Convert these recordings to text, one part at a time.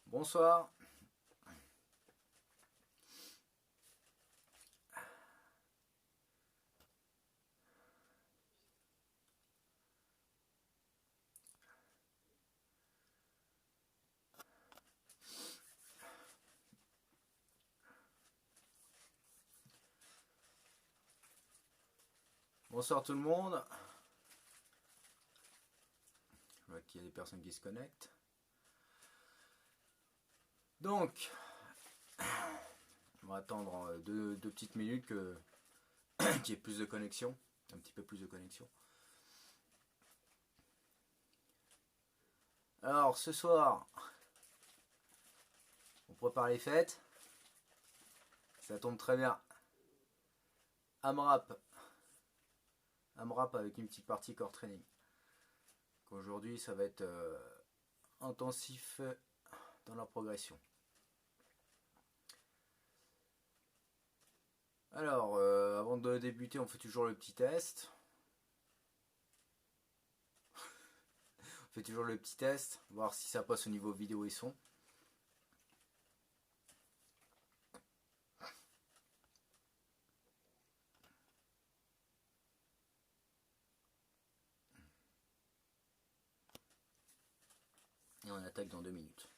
Bonsoir. Bonsoir tout le monde. Je vois qu'il y a des personnes qui se connectent. Donc, on va attendre deux petites minutes qu'il y ait plus de connexion, un petit peu plus de connexion. Alors, ce soir, on prépare les fêtes. Ça tombe très bien. AMRAP avec une petite partie core training. Aujourd'hui, ça va être intensif dans la progression. Alors, avant de débuter, on fait toujours le petit test. On fait toujours le petit test, voir si ça passe au niveau vidéo et son. Et on attaque dans 2 minutes.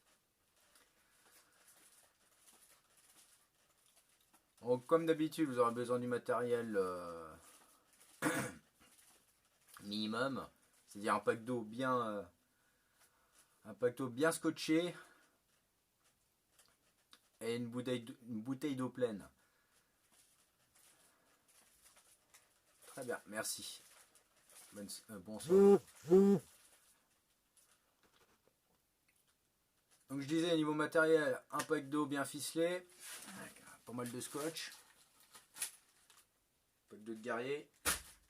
Donc, comme d'habitude, vous aurez besoin du matériel minimum, c'est-à-dire un pack d'eau bien scotché et une bouteille d'eau pleine. Très bien, merci. Bonsoir. Donc je disais, niveau matériel, un pack d'eau bien ficelé, pas mal de scotch, un pack d'eau de guerrier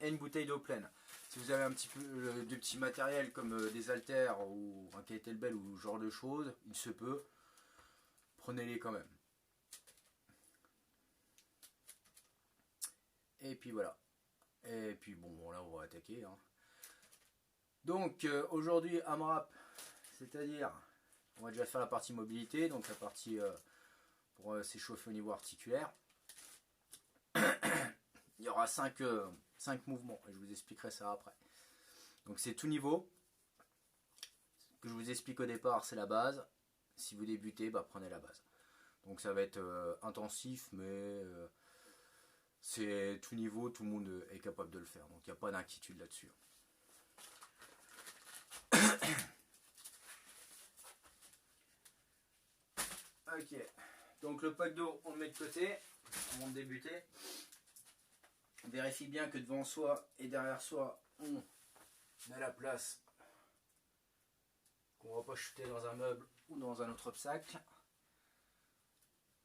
et une bouteille d'eau pleine. Si vous avez un petit peu de petits matériel comme des haltères ou un kettlebell ou ce genre de choses, il se peut, prenez-les quand même. Et puis voilà. Et puis bon, là on va attaquer. Hein. Donc aujourd'hui AMRAP, c'est-à-dire on va déjà faire la partie mobilité, donc la partie pour s'échauffer au niveau articulaire. Il y aura 5 mouvements et je vous expliquerai ça après. Donc c'est tout niveau. Ce que je vous explique au départ, c'est la base. Si vous débutez, prenez la base. Donc ça va être intensif, mais c'est tout niveau, tout le monde est capable de le faire. Donc il n'y a pas d'inquiétude là-dessus. Ok, donc le pack d'eau, on le met de côté avant de débuter. On vérifie bien que devant soi et derrière soi, on a la place, qu'on ne va pas chuter dans un meuble ou dans un autre obstacle.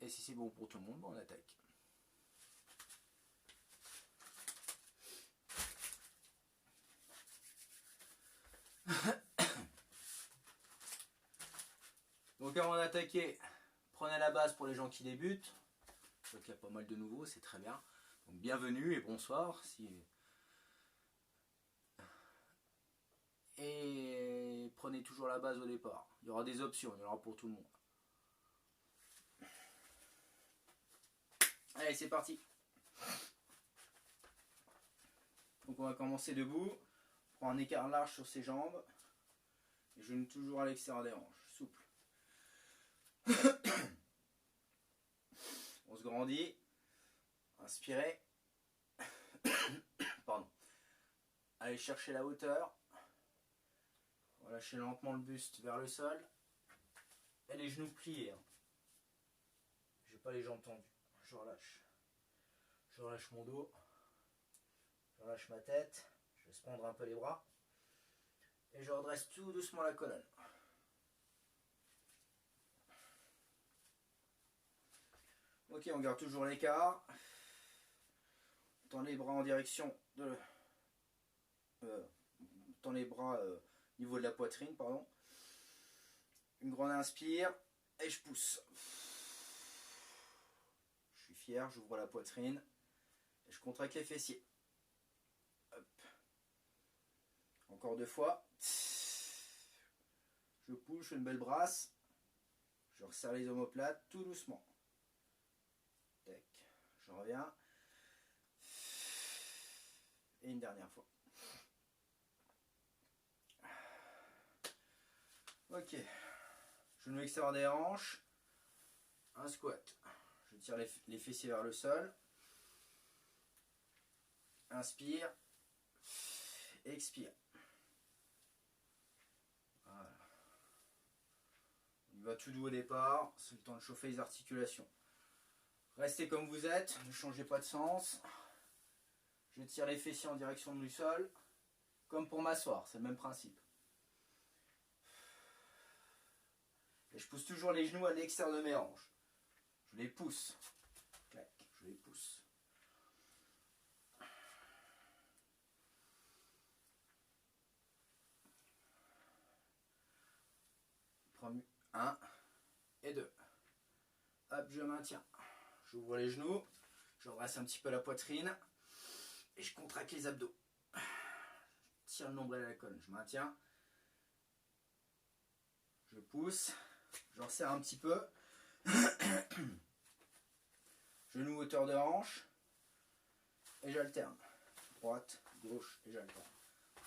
Et si c'est bon pour tout le monde, on attaque. Donc avant d'attaquer, prenez la base pour les gens qui débutent. Je vois qu'il y a pas mal de nouveaux, c'est très bien. Donc bienvenue et bonsoir. Et prenez toujours la base au départ. Il y aura des options, il y en aura pour tout le monde. Allez, c'est parti. Donc on va commencer debout. On prend un écart large sur ses jambes. Et genoux toujours à l'extérieur des hanches, souple. On se grandit. Inspirez. Pardon. Allez chercher la hauteur. On va lâcher lentement le buste vers le sol. Et les genoux pliés. Hein. J'ai pas les jambes tendues. Je relâche. Je relâche mon dos. Je relâche ma tête, je laisse pendre un peu les bras. Et je redresse tout doucement la colonne. Ok, on garde toujours l'écart. On tend les bras en direction de... on tend les bras au niveau de la poitrine, pardon. Une grande inspire et je pousse. Je suis fier, j'ouvre la poitrine et je contracte les fessiers. Hop. Encore 2 fois. Je pousse, je fais une belle brasse. Je resserre les omoplates tout doucement. Tac. Je reviens. Et une dernière fois. Ok. Genou extérieur des hanches. Un squat. Je tire les fessiers vers le sol. Inspire. Expire. Voilà. On va tout doux au départ. C'est le temps de chauffer les articulations. Restez comme vous êtes. Ne changez pas de sens. Je tire les fessiers en direction du sol. Comme pour m'asseoir. C'est le même principe. Et je pousse toujours les genoux à l'extérieur de mes hanches. Je les pousse. Clac, je les pousse. Premier, 1 et 2. Hop, je maintiens. J'ouvre les genoux. Je redresse un petit peu la poitrine. Et je contracte les abdos. Je tire le nombril à la colonne. Je maintiens. Je pousse. Je resserre un petit peu. Genou hauteur de hanche. Et j'alterne. Droite, gauche et j'alterne.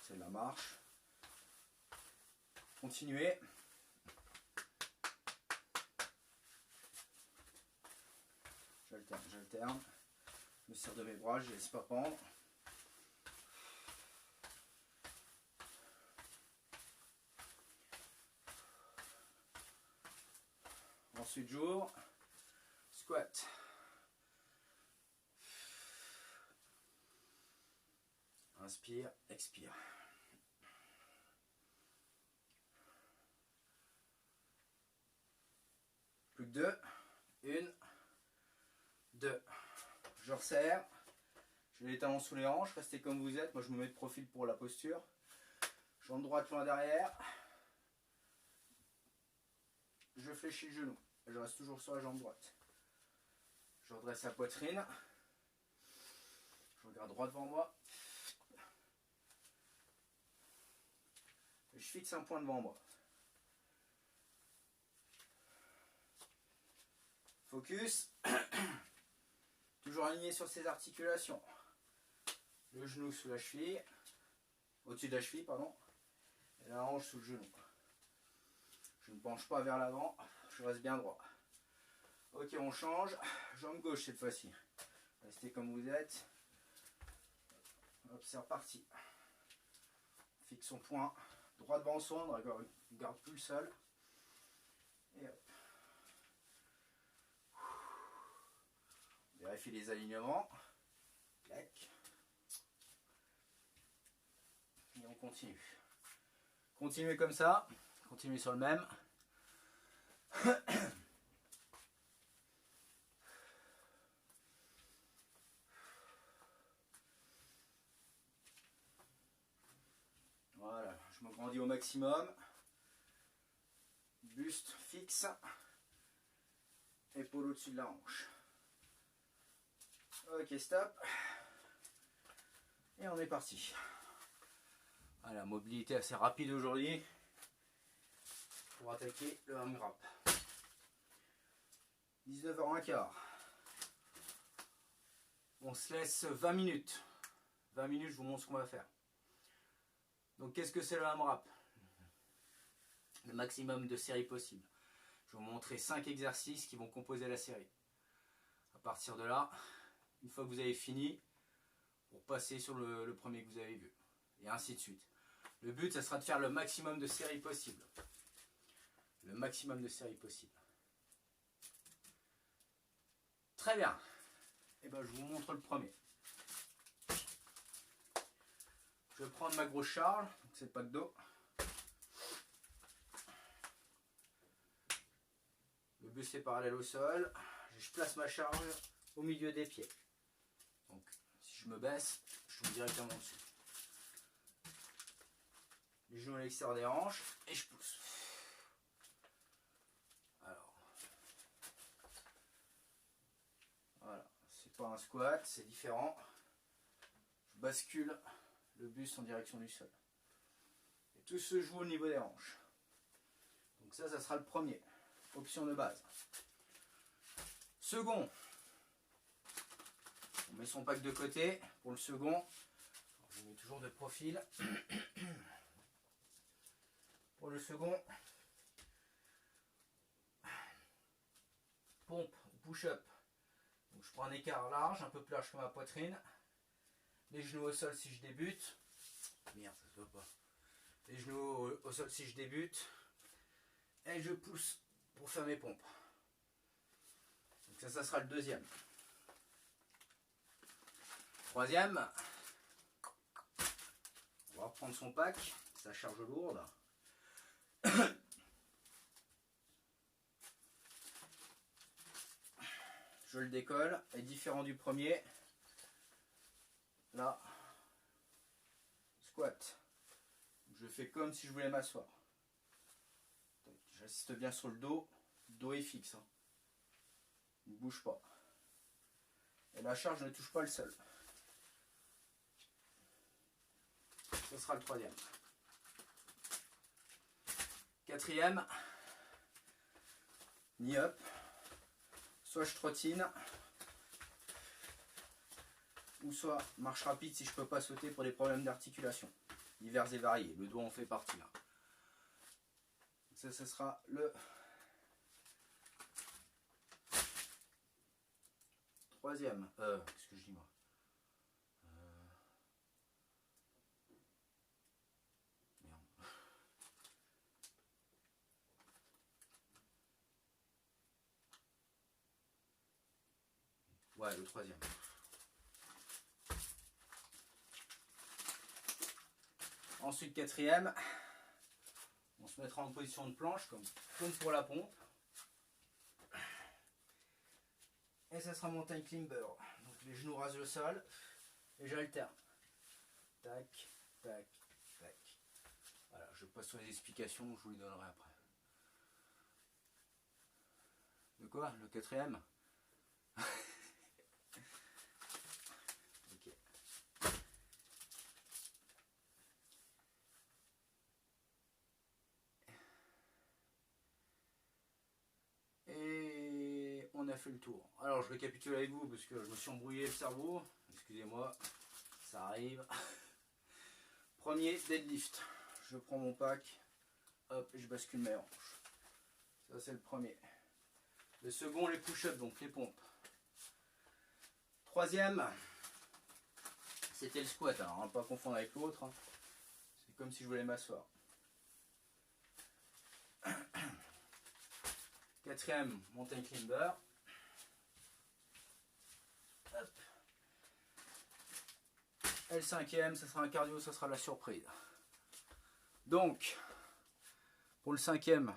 C'est la marche. Continuez. J'alterne. Je me sers de mes bras, je ne laisse pas pendre. Ensuite j'ouvre. Squat. Inspire, expire. Plus que 2. 1, 2. Je resserre. J'ai les talons sous les hanches. Restez comme vous êtes. Moi je me mets de profil pour la posture. Jambe droite loin derrière. Je fléchis le genou. Je reste toujours sur la jambe droite. Je redresse la poitrine. Je regarde droit devant moi. Et je fixe un point devant moi. Focus. Toujours aligné sur ses articulations. Le genou sous la cheville. Au-dessus de la cheville, pardon. Et la hanche sous le genou. Je ne penche pas vers l'avant. Je reste bien droit. Ok, on change. Jambe gauche cette fois-ci. Restez comme vous êtes. Hop, c'est reparti. On fixe son point. Droit devant soi, on ne garde plus le sol. Et hop. Vérifie les alignements. Clac. Et on continue. Continuez comme ça. Continuez sur le même. Voilà, je me grandis au maximum. Buste fixe. Épaule au-dessus de la hanche. Ok, stop. Et on est parti. Voilà, mobilité assez rapide aujourd'hui pour attaquer le AMRAP. 19h15. On se laisse 20 minutes. 20 minutes, je vous montre ce qu'on va faire. Donc qu'est-ce que c'est le AMRAP? Le maximum de séries possible. Je vais vous montrer 5 exercices qui vont composer la série. À partir de là, une fois que vous avez fini, pour passer sur le premier que vous avez vu. Et ainsi de suite. Le but, ça sera de faire le maximum de séries possible. Le maximum de séries possible. Très bien. Et ben, je vous montre le premier. Je vais prendre ma grosse charge, c'est le pack d'eau. Le buste est parallèle au sol. Je place ma charge au milieu des pieds. Donc si je me baisse, je tombe directement dessus. Les genoux à l'extérieur des hanches et je pousse. Alors, voilà, c'est pas un squat, c'est différent. Je bascule le buste en direction du sol. Et tout se joue au niveau des hanches. Donc ça sera le premier. Option de base. Second, on met son pack de côté. Pour le second, je mets toujours de profil. Pour le second, pompe ou push-up. Donc je prends un écart large, un peu plus large que ma poitrine. Les genoux au sol si je débute. Merde, ça se voit pas. Les genoux au sol si je débute. Et je pousse pour faire mes pompes. Donc ça sera le deuxième. Troisième, on va reprendre son pack, sa charge lourde. Je le décolle, et différent du premier, là, squat. Je fais comme si je voulais m'asseoir. J'insiste bien sur le dos est fixe. Hein. Il ne bouge pas. Et la charge ne touche pas le sol. Ce sera le troisième. Quatrième, knee up. Soit je trottine, ou soit marche rapide si je ne peux pas sauter pour des problèmes d'articulation. Divers et variés. Le dos en fait partie là. Ça, ce sera le troisième. Qu'est-ce que je dis moi? Merde. Ouais, le troisième. Ensuite, quatrième. On se mettra en position de planche comme pour la pompe. Et ça sera montagne climber. Donc les genoux rasent le sol. Et j'alterne. Tac, tac, tac. Voilà, je passe sur les explications, je vous les donnerai après. De quoi? Le quatrième? Ok. Et on a fait le tour. Alors je récapitule avec vous parce que je me suis embrouillé le cerveau. Excusez-moi, ça arrive. Premier, deadlift. Je prends mon pack, hop, et je bascule mes hanches. Ça c'est le premier. Le second, les push-ups, donc les pompes. Troisième, c'était le squat. Alors, on ne va pas confondre avec l'autre. Hein. C'est comme si je voulais m'asseoir. Quatrième, mountain climber. Hop. Et le cinquième, ce sera un cardio, ce sera la surprise. Donc, pour le cinquième,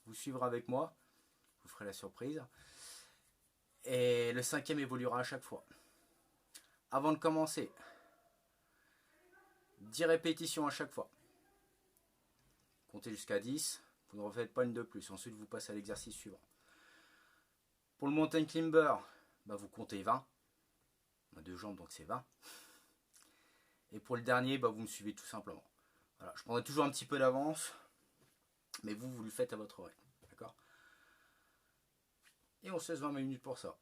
vous suivrez avec moi. Vous ferez la surprise. Et le cinquième évoluera à chaque fois. Avant de commencer, 10 répétitions à chaque fois. Comptez jusqu'à 10. Vous ne refaites pas une de plus. Ensuite, vous passez à l'exercice suivant. Pour le mountain climber, vous comptez 20. On a 2 jambes, donc c'est 20. Et pour le dernier, vous me suivez tout simplement. Voilà, je prendrai toujours un petit peu d'avance. Mais vous le faites à votre rythme. D'accord? Et on se laisse 20 minutes pour ça.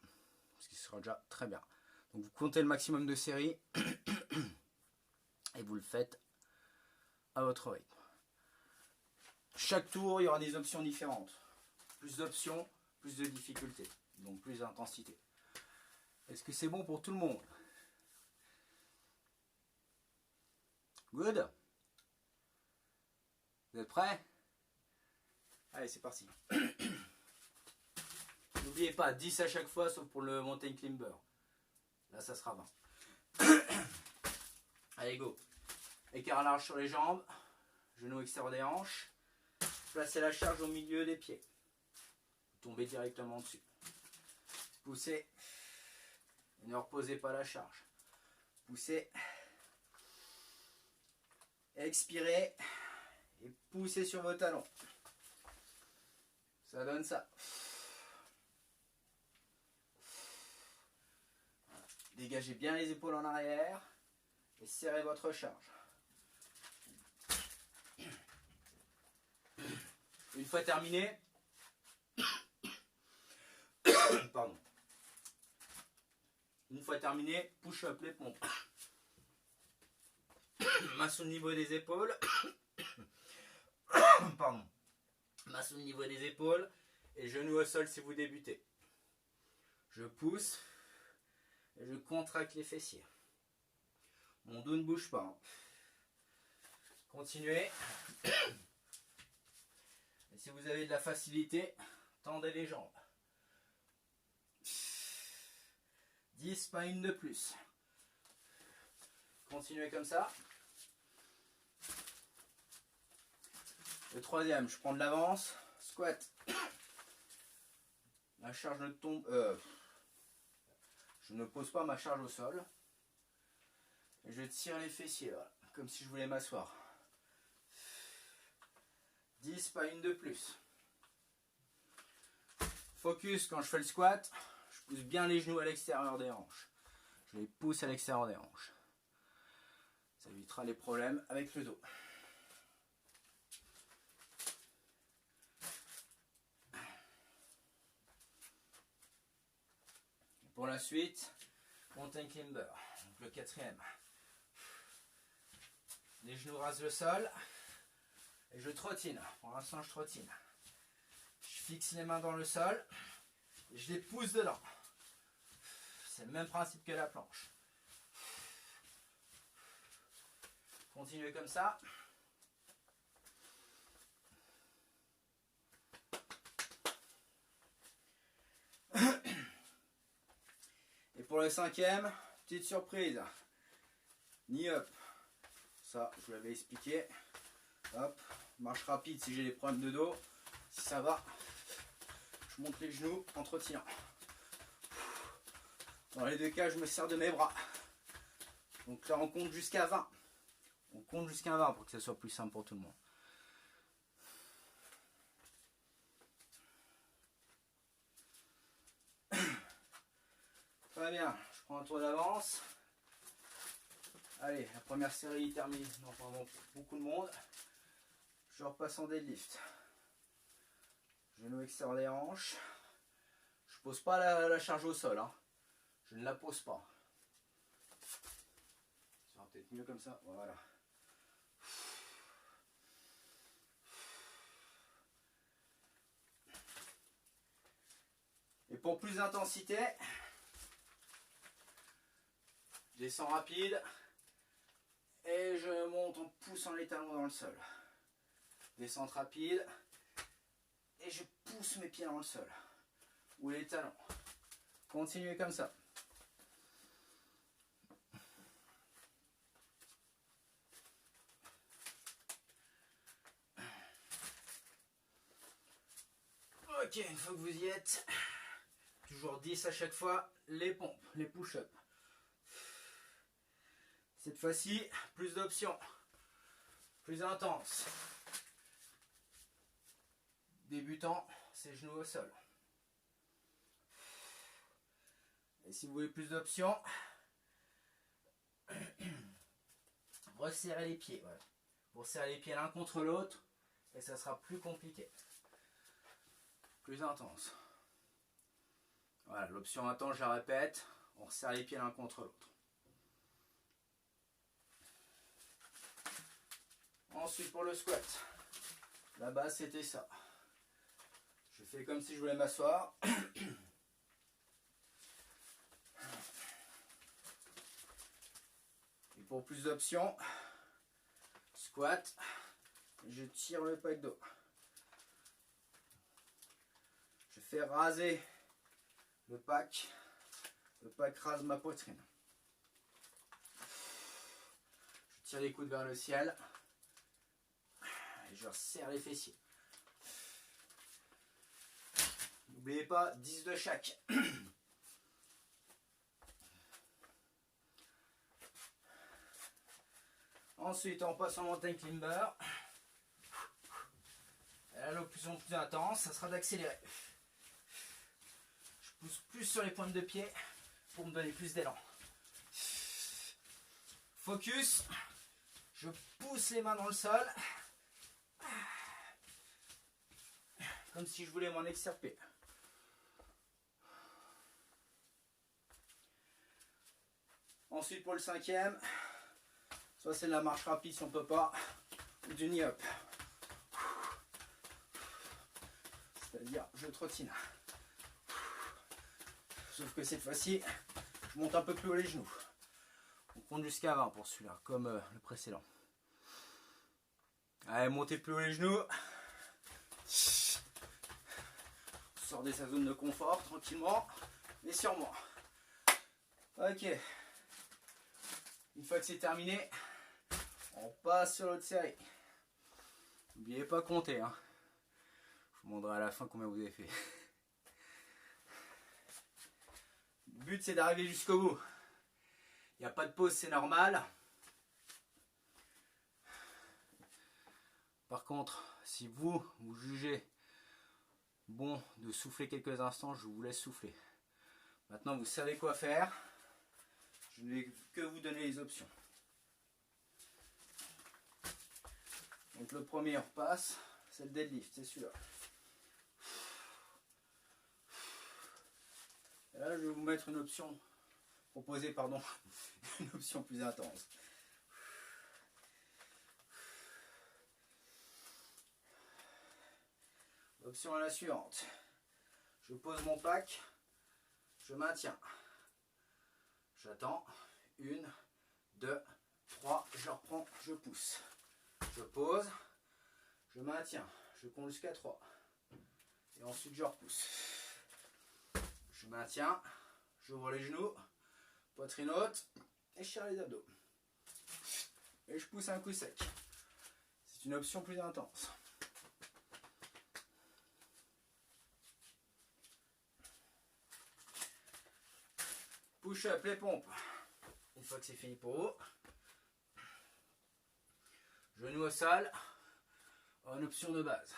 Ce qui sera déjà très bien. Donc vous comptez le maximum de séries. Et vous le faites à votre rythme. Chaque tour, il y aura des options différentes. Plus d'options, plus de difficultés. Donc plus d'intensité. Est-ce que c'est bon pour tout le monde? Good? Vous êtes prêts? Allez, c'est parti. N'oubliez pas, 10 à chaque fois, sauf pour le mountain climber. Là, ça sera 20. Allez, go. Écart large sur les jambes, genoux extérieur des hanches. Placez la charge au milieu des pieds. Tombez directement dessus. Poussez. Et ne reposez pas la charge. Poussez. Expirez. Et poussez sur vos talons. Ça donne ça. Dégagez bien les épaules en arrière. Et serrez votre charge. Une fois terminé, pardon. Une fois terminé, push up les pompes. Main au niveau des épaules. Pardon. Main au niveau des épaules et genoux au sol si vous débutez. Je pousse et je contracte les fessiers. Mon dos ne bouge pas. Continuez. Et si vous avez de la facilité, tendez les jambes. 10, pas une de plus. Continuez comme ça. Le troisième, je prends de l'avance. Squat. La charge ne tombe. Je ne pose pas ma charge au sol. Et je tire les fessiers, voilà, comme si je voulais m'asseoir. 10, pas une de plus. Focus quand je fais le squat, je pousse bien les genoux à l'extérieur des hanches. Je les pousse à l'extérieur des hanches. Ça évitera les problèmes avec le dos. Et pour la suite, mountain climber, donc le quatrième. Les genoux rasent le sol. Et je trottine. Pour l'instant, je trottine. Je fixe les mains dans le sol. Et je les pousse dedans. C'est le même principe que la planche. Continuez comme ça. Et pour le cinquième, petite surprise. Knee up. Ça, je vous l'avais expliqué. Hop, marche rapide si j'ai des problèmes de dos. Si ça va, je monte les genoux en trottinant. Dans les deux cas, je me sers de mes bras. Donc là, on compte jusqu'à 20. On compte jusqu'à 20 pour que ça soit plus simple pour tout le monde. Très bien, je prends un tour d'avance. Allez, la première série termine. Non, pardon, pour beaucoup de monde. Je repasse en deadlift. Genou extérieur des hanches. Je pose pas la charge au sol. Hein. Je ne la pose pas. Ça sera peut-être mieux comme ça. Voilà. Et pour plus d'intensité, je descends rapide et je monte en poussant les talons dans le sol. Descente rapide et je pousse mes pieds dans le sol ou les talons. Continuez comme ça. Ok, une fois que vous y êtes, toujours 10 à chaque fois, les pompes, les push-ups. Cette fois-ci, plus d'options, plus intense. Débutant, c'est genoux au sol. Et si vous voulez plus d'options, resserrez les pieds. Voilà. Vous serrez les pieds l'un contre l'autre et ça sera plus compliqué. Plus intense. Voilà, l'option intense, je la répète, on resserre les pieds l'un contre l'autre. Ensuite pour le squat, la base c'était ça. Je fais comme si je voulais m'asseoir. Et pour plus d'options, squat, je tire le pack d'eau. Je fais raser le pack rase ma poitrine. Je tire les coudes vers le ciel. Et je resserre les fessiers. N'oubliez pas, 10 de chaque. Ensuite, on passe en mountain climber. Et là, l'option plus intense, ça sera d'accélérer. Je pousse plus sur les pointes de pied pour me donner plus d'élan. Focus. Je pousse les mains dans le sol. Comme si je voulais m'en extirper. Ensuite, pour le cinquième, soit c'est de la marche rapide si on ne peut pas, ou du knee-up. C'est-à-dire, je trottine. Sauf que cette fois-ci, je monte un peu plus haut les genoux. On compte jusqu'à 20 pour celui-là, comme le précédent. Allez, montez plus haut les genoux. Sort de sa zone de confort, tranquillement, mais sûrement. Ok. Une fois que c'est terminé, on passe sur l'autre série. N'oubliez pas de compter. Hein. Je vous demanderai à la fin combien vous avez fait. Le but, c'est d'arriver jusqu'au bout. Il n'y a pas de pause, c'est normal. Par contre, si vous jugez bon de souffler quelques instants, je vous laisse souffler. Maintenant, vous savez quoi faire. Je ne vais que vous donner les options. Donc le premier, on repasse. C'est le deadlift, c'est celui-là. Et là, je vais vous mettre une option, une option plus intense. L'option est la suivante. Je pose mon pack, je maintiens. J'attends. 1, 2, 3, je reprends, je pousse. Je pose, je maintiens, je compte jusqu'à 3. Et ensuite je repousse. Je maintiens, j'ouvre les genoux, poitrine haute, et je serre les abdos. Et je pousse un coup sec. C'est une option plus intense. Push-up, les pompes. Une fois que c'est fini pour vous, genoux au sol, en option de base.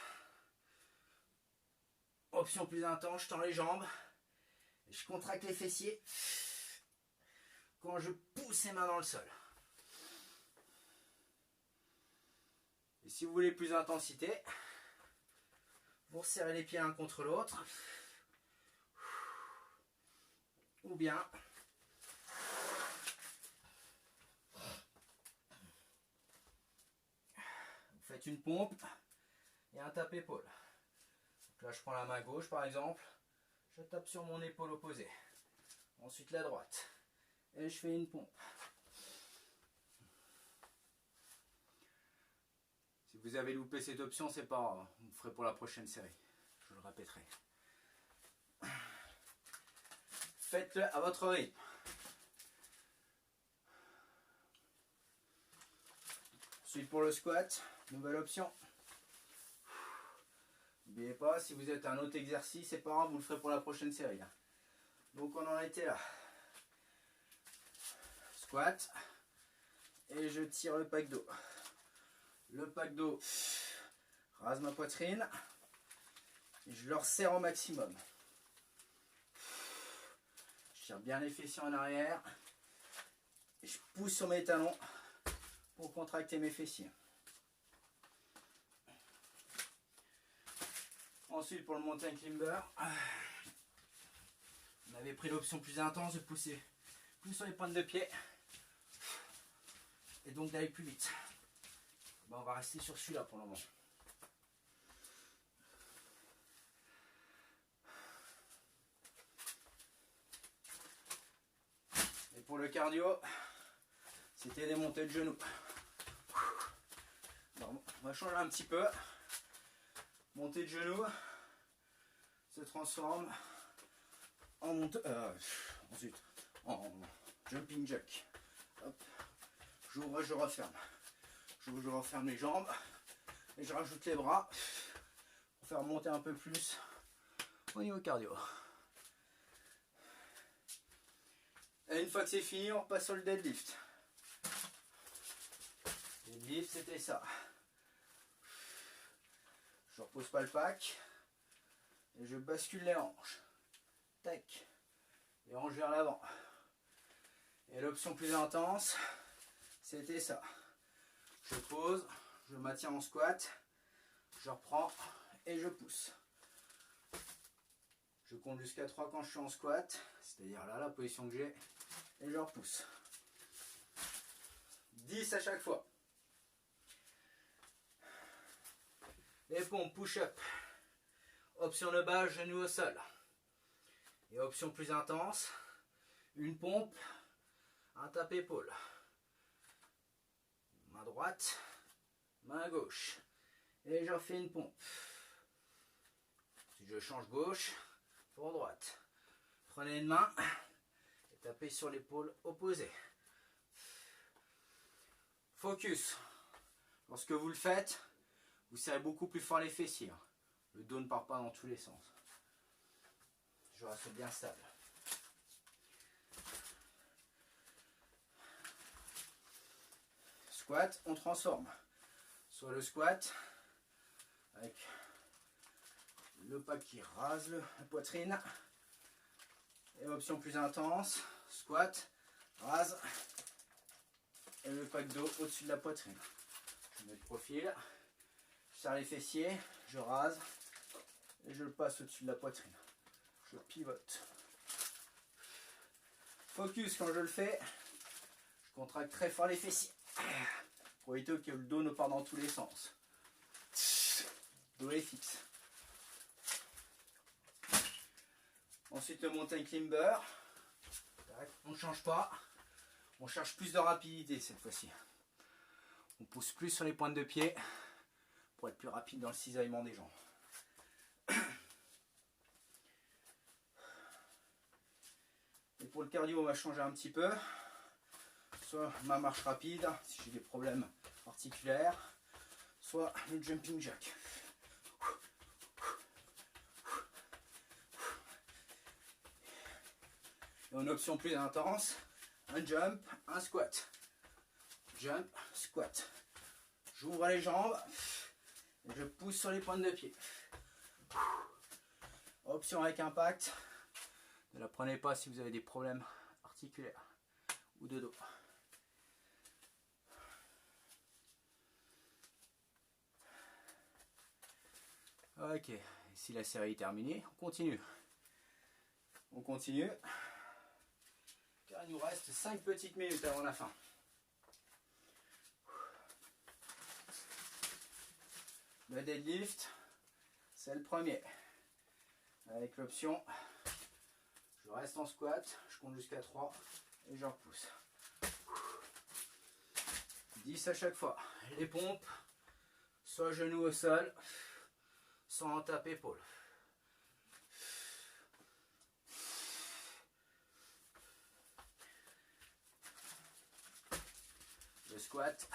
Option plus intense, je tends les jambes, et je contracte les fessiers quand je pousse les mains dans le sol. Et si vous voulez plus d'intensité, vous resserrez les pieds l'un contre l'autre, ou bien faites une pompe et un tape-épaule. Là, je prends la main gauche par exemple, je tape sur mon épaule opposée. Ensuite la droite. Et je fais une pompe. Si vous avez loupé cette option, c'est pas grave. Vous le ferez pour la prochaine série. Je le répéterai. Faites-le à votre rythme. Ensuite pour le squat, nouvelle option. N'oubliez pas, si vous êtes un autre exercice, c'est pas grave, vous le ferez pour la prochaine série. Là. Donc on en était là. Squat. Et je tire le pack d'eau. Le pack d'eau rase ma poitrine. Et je le resserre au maximum. Je tire bien les fessiers en arrière. Et je pousse sur mes talons pour contracter mes fessiers. Ensuite pour le mountain climber, on avait pris l'option plus intense de pousser plus sur les pointes de pied et donc d'aller plus vite. Ben, on va rester sur celui-là pour le moment. Et pour le cardio, c'était des montées de genoux. Alors, on va changer un petit peu. Montée de genoux se transforme en jumping jack. Hop. J'ouvre, je referme. J'ouvre, je referme les jambes. Et je rajoute les bras pour faire monter un peu plus au niveau cardio. Et une fois que c'est fini, on passe sur le deadlift. Le deadlift, c'était ça. Je repose pas le pack. Et je bascule les hanches. Tac. Les hanches vers l'avant. Et l'option plus intense, c'était ça. Je pose, je maintiens en squat, je reprends et je pousse. Je compte jusqu'à 3 quand je suis en squat, c'est-à-dire là, la position que j'ai, et je repousse. 10 à chaque fois. Les pompes push-up. Option de base, genou au sol. Et option plus intense, une pompe, un tape-épaule. Main droite, main gauche. Et je refais une pompe. Si je change gauche pour droite. Prenez une main et tapez sur l'épaule opposée. Focus. Lorsque vous le faites, vous serrez beaucoup plus fort les fessiers. Le dos ne part pas dans tous les sens. Je reste bien stable. Squat, on transforme. Soit le squat avec le pas qui rase la poitrine. Et option plus intense, squat, rase. Et le pack d'eau au-dessus de la poitrine. Je mets le profil, je serre les fessiers, je rase et je le passe au-dessus de la poitrine. Je pivote. Focus quand je le fais, je contracte très fort les fessiers pour éviter que le dos ne parte dans tous les sens. Dos est fixe. Ensuite le mountain climber. On ne change pas. On cherche plus de rapidité cette fois-ci. On pousse plus sur les pointes de pied pour être plus rapide dans le cisaillement des jambes. Et pour le cardio, on va changer un petit peu. Soit ma marche rapide, si j'ai des problèmes articulaires, soit le jumping jack. Et en option plus intense, un jump, un squat. Jump, squat. J'ouvre les jambes et je pousse sur les pointes de pied. Option avec impact. Ne la prenez pas si vous avez des problèmes articulaires ou de dos. Ok, si la série est terminée, on continue. On continue. Car il nous reste 5 petites minutes avant la fin. Le deadlift, c'est le premier. Avec l'option, je reste en squat, je compte jusqu'à 3 et je repousse. 10 à chaque fois. Les pompes, soit genou au sol, soit en tape épaule. Le squat.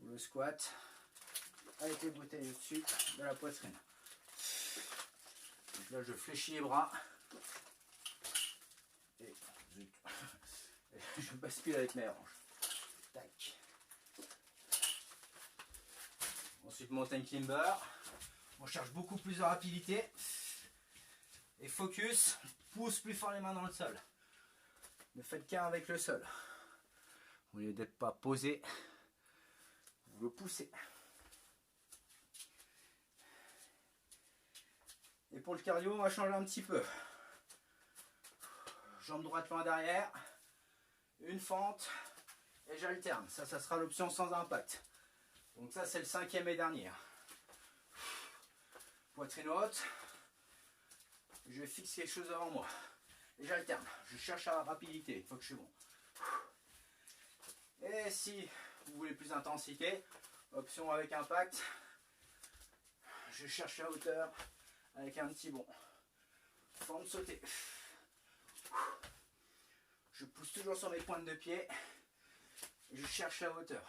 Ou le squat avec les bouteilles au-dessus de la poitrine. Donc là je fléchis les bras et je bascule avec mes hanches. Tac. Ensuite mountain climber. On cherche beaucoup plus de rapidité. Et focus, pousse plus fort les mains dans le sol. Ne faites qu'un avec le sol. Au lieu d'être pas posé, vous le poussez. Et pour le cardio, on va changer un petit peu. Jambe droite loin derrière, une fente et j'alterne. Ça sera l'option sans impact. Donc ça, c'est le 5e et dernier. Poitrine haute. Je fixe quelque chose devant moi. Et j'alterne. Je cherche la rapidité une fois que je suis bon. Et si vous voulez plus d'intensité, option avec impact. Je cherche la hauteur avec un petit bond. Forme sautée. Je pousse toujours sur mes pointes de pied. Je cherche la hauteur.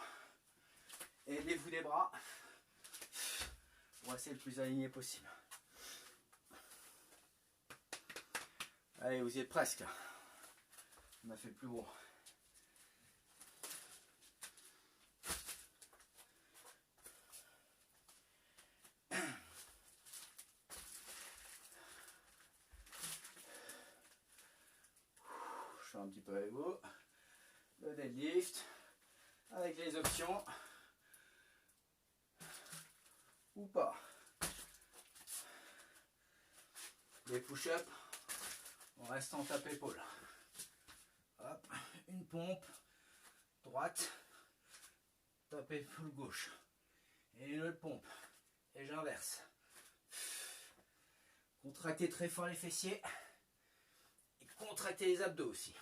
Aidez-vous des bras pour rester le plus aligné possible. Allez, vous y êtes presque. On a fait le plus gros. Je fais un petit peu avec vous. Le deadlift avec les options ou pas. Les push-ups, on reste en tape-épaule. Hop, une pompe droite, tape-épaule gauche. Et une autre pompe. Et j'inverse. Contractez très fort les fessiers. Et contractez les abdos aussi.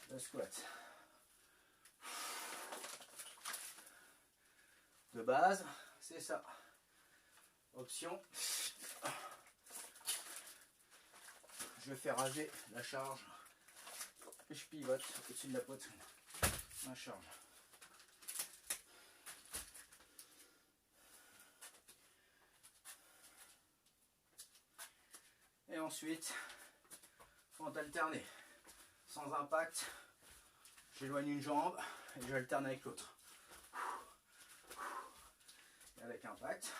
Le squat. De base, c'est ça. Option. Je fais raser la charge. Et je pivote au-dessus de la poitrine. Ma charge. Et ensuite, fente alternée. Sans impact. J'éloigne une jambe et j'alterne avec l'autre. Avec impact.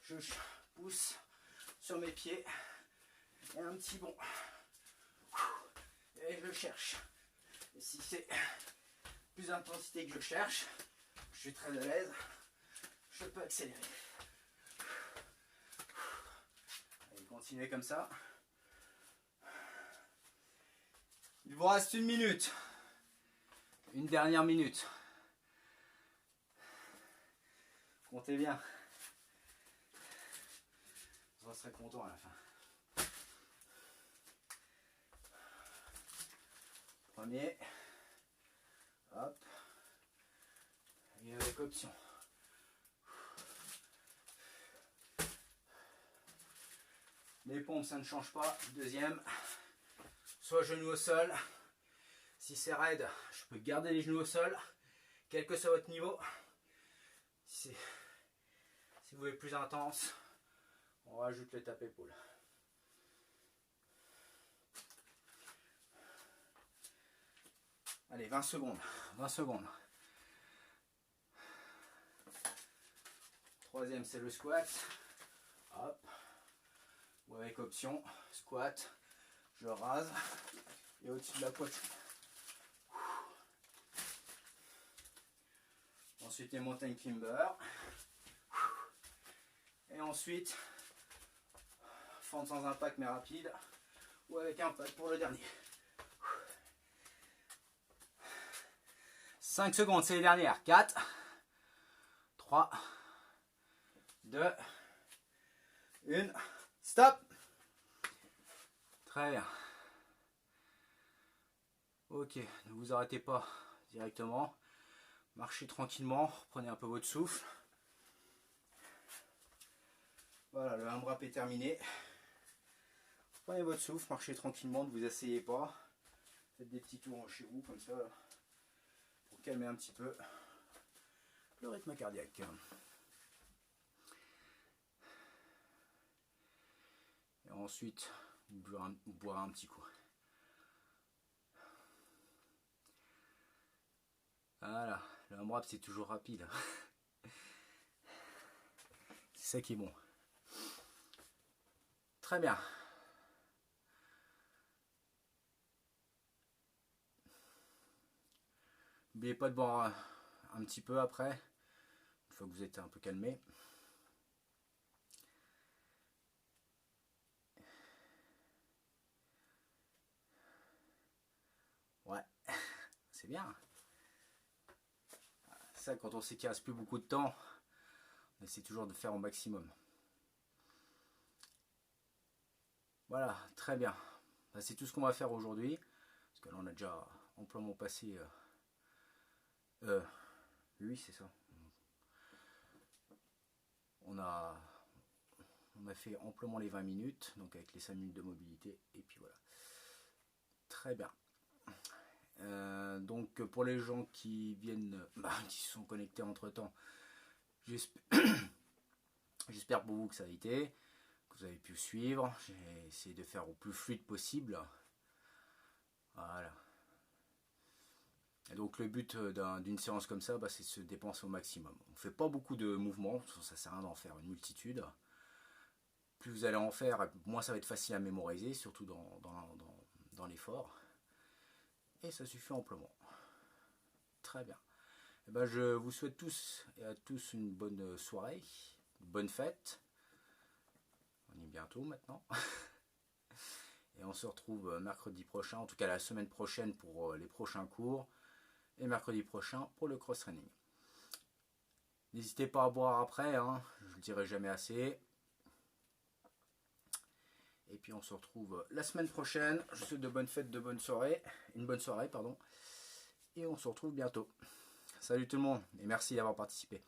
Je pousse sur mes pieds. Et un petit bond. Et je cherche. Et si c'est plus d'intensité que je cherche, je suis très à l'aise. Je peux accélérer. Allez, continuez comme ça. Il vous reste 1 minute. Une dernière minute. Comptez bien. Vous en serez content à la fin. Premier. Hop. Et avec option. Les pompes, ça ne change pas. Deuxième. Soit genoux au sol. Si c'est raide, je peux garder les genoux au sol, quel que soit votre niveau. Si vous voulez plus intense, on rajoute le tape-épaule. Allez, 20 secondes. 20 secondes. Troisième, c'est le squat. Hop. Ou avec option, squat. Je rase. Et au-dessus de la poitrine. Ensuite, les mountain climber. Et ensuite, fente sans impact mais rapide. Ou avec impact pour le dernier. 5 secondes, c'est les dernières. 4, 3, 2, 1. Stop. Très bien. Ok, ne vous arrêtez pas directement. Marchez tranquillement, prenez un peu votre souffle. Voilà, le AMRAP est terminé. Prenez votre souffle, marchez tranquillement, ne vous asseyez pas. Faites des petits tours chez vous, comme ça, pour calmer un petit peu le rythme cardiaque. Et ensuite, vous boirez un petit coup. Voilà, le AMRAP c'est toujours rapide. C'est ça qui est bon. Très bien. N'oubliez pas de boire un petit peu après, une fois que vous êtes un peu calmé. Ouais, c'est bien. Ça, quand on sait qu'il ne reste plus beaucoup de temps, on essaie toujours de faire au maximum. Voilà, très bien. C'est tout ce qu'on va faire aujourd'hui. Parce que là, on a déjà amplement passé... oui, c'est ça. On a On a fait amplement les 20 minutes, donc avec les 5 minutes de mobilité, et puis voilà. Très bien. Donc pour les gens qui viennent, qui se sont connectés entre temps, j'espère pour vous que ça a été, que vous avez pu suivre. J'ai essayé de faire au plus fluide possible. Voilà. Et donc le but d'une séance comme ça, c'est de se dépenser au maximum. On ne fait pas beaucoup de mouvements, ça sert à rien d'en faire une multitude. Plus vous allez en faire, moins ça va être facile à mémoriser, surtout dans l'effort. Et ça suffit amplement. Très bien. Et je vous souhaite tous et à tous une bonne soirée, une bonne fête. On y est bientôt maintenant. Et on se retrouve mercredi prochain, en tout cas la semaine prochaine pour les prochains cours. Et mercredi prochain pour le cross-training. N'hésitez pas à boire après, hein, je ne le dirai jamais assez. Et puis on se retrouve la semaine prochaine. Je vous souhaite de bonnes fêtes, une bonne soirée, pardon. Et on se retrouve bientôt. Salut tout le monde et merci d'avoir participé.